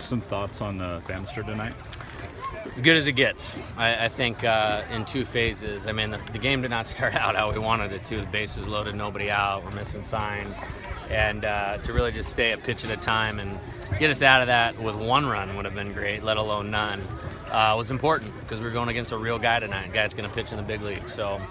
Some thoughts on Bannister tonight? As good as it gets. I think in two phases. I mean, the game did not start out how we wanted it to. The bases loaded, nobody out, we're missing signs. And to really just stay a pitch at a time and get us out of that with one run would have been great, let alone none, was important because we're going against a real guy tonight, a guy that's going to pitch in the big league. So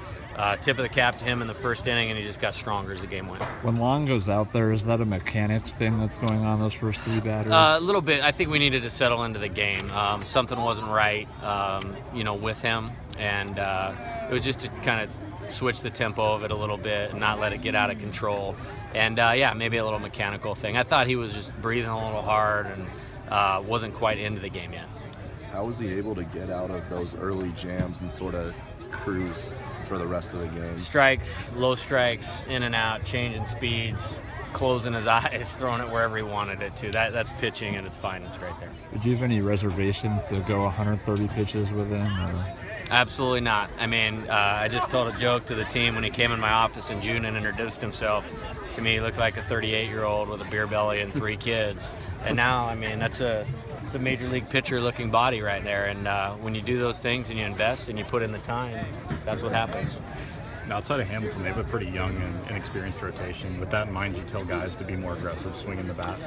tip of the cap to him in the first inning, and he just got stronger as the game went. When Long goes out there, is that a mechanics thing that's going on those first three batters? A little bit. I think we needed to settle into the game. Something wasn't right, with him, and it was just to kind of switch the tempo of it a little bit and not let it get out of control. And maybe a little mechanical thing. I thought he was just breathing a little hard and wasn't quite into the game yet. How was he able to get out of those early jams and sort of cruise for the rest of the game? Strikes, low strikes, in and out, changing speeds, closing his eyes, throwing it wherever he wanted it to. That's pitching at its finest right there. Did you have any reservations to go 130 pitches with him? Or? Absolutely not. I mean, I just told a joke to the team when he came in my office in June and introduced himself. To me, he looked like a 38-year-old with a beer belly and 3 kids. And now, I mean, it's a major league pitcher-looking body right there. And when you do those things and you invest and you put in the time, that's what happens. Outside of Hamilton, they have a pretty young and inexperienced rotation. With that in mind, you tell guys to be more aggressive, swinging the bat.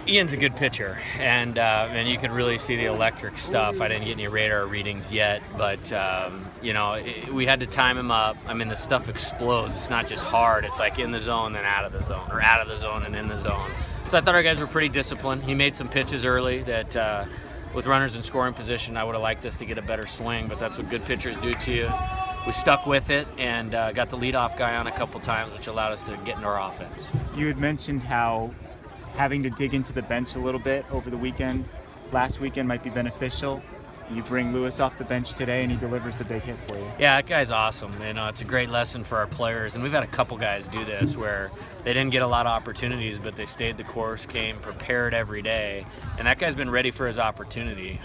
Ian's a good pitcher, and you could really see the electric stuff. I didn't get any radar readings yet, but we had to time him up. I mean, the stuff explodes. It's not just hard. It's like in the zone, then out of the zone, or out of the zone and in the zone. So I thought our guys were pretty disciplined. He made some pitches early that, with runners in scoring position, I would have liked us to get a better swing, but that's what good pitchers do to you. We stuck with it and got the leadoff guy on a couple times, which allowed us to get into our offense. You had mentioned how having to dig into the bench a little bit over the weekend, last weekend, might be beneficial. You bring Lewis off the bench today, and he delivers a big hit for you. Yeah, that guy's awesome. It's a great lesson for our players, and we've had a couple guys do this where they didn't get a lot of opportunities, but they stayed the course, came prepared every day, and that guy's been ready for his opportunity.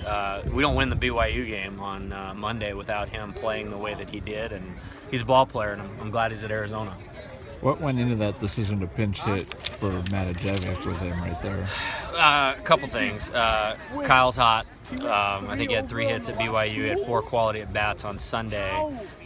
We don't win the BYU game on Monday without him playing the way that he did, and he's a ball player, and I'm glad he's at Arizona. What went into that decision to pinch hit for Matajevic with him right there? A couple things. Kyle's hot. I think he had 3 hits at BYU. He had 4 quality at-bats on Sunday.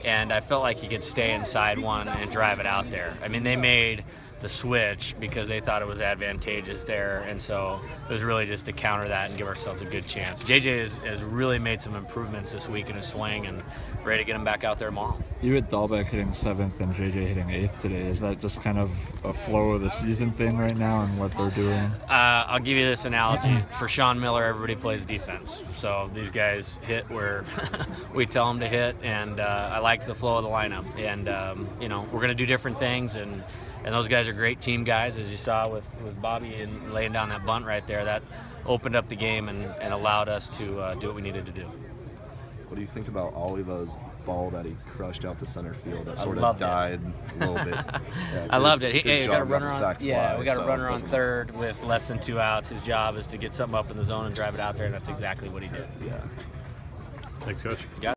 And I felt like he could stay inside one and drive it out there. I mean, they made the switch because they thought it was advantageous there. And so it was really just to counter that and give ourselves a good chance. JJ has really made some improvements this week in his swing and ready to get him back out there tomorrow. You had Dahlbeck hitting 7th and JJ hitting 8th today. Is that just kind of a flow of the season thing right now and what they're doing? I'll give you this analogy. For Sean Miller, everybody plays defense. So these guys hit where we tell them to hit, and I like the flow of the lineup. And, we're going to do different things, and those guys are great team guys, as you saw with Bobby and laying down that bunt right there. That opened up the game and allowed us to do what we needed to do. What do you think about Oliva's ball that he crushed out to center field that sort of died a little bit? Yeah, I loved it. We got a runner on. We got a runner on third with less than 2 outs. His job is to get something up in the zone and drive it out there, and that's exactly what he did. Yeah. Thanks, Coach.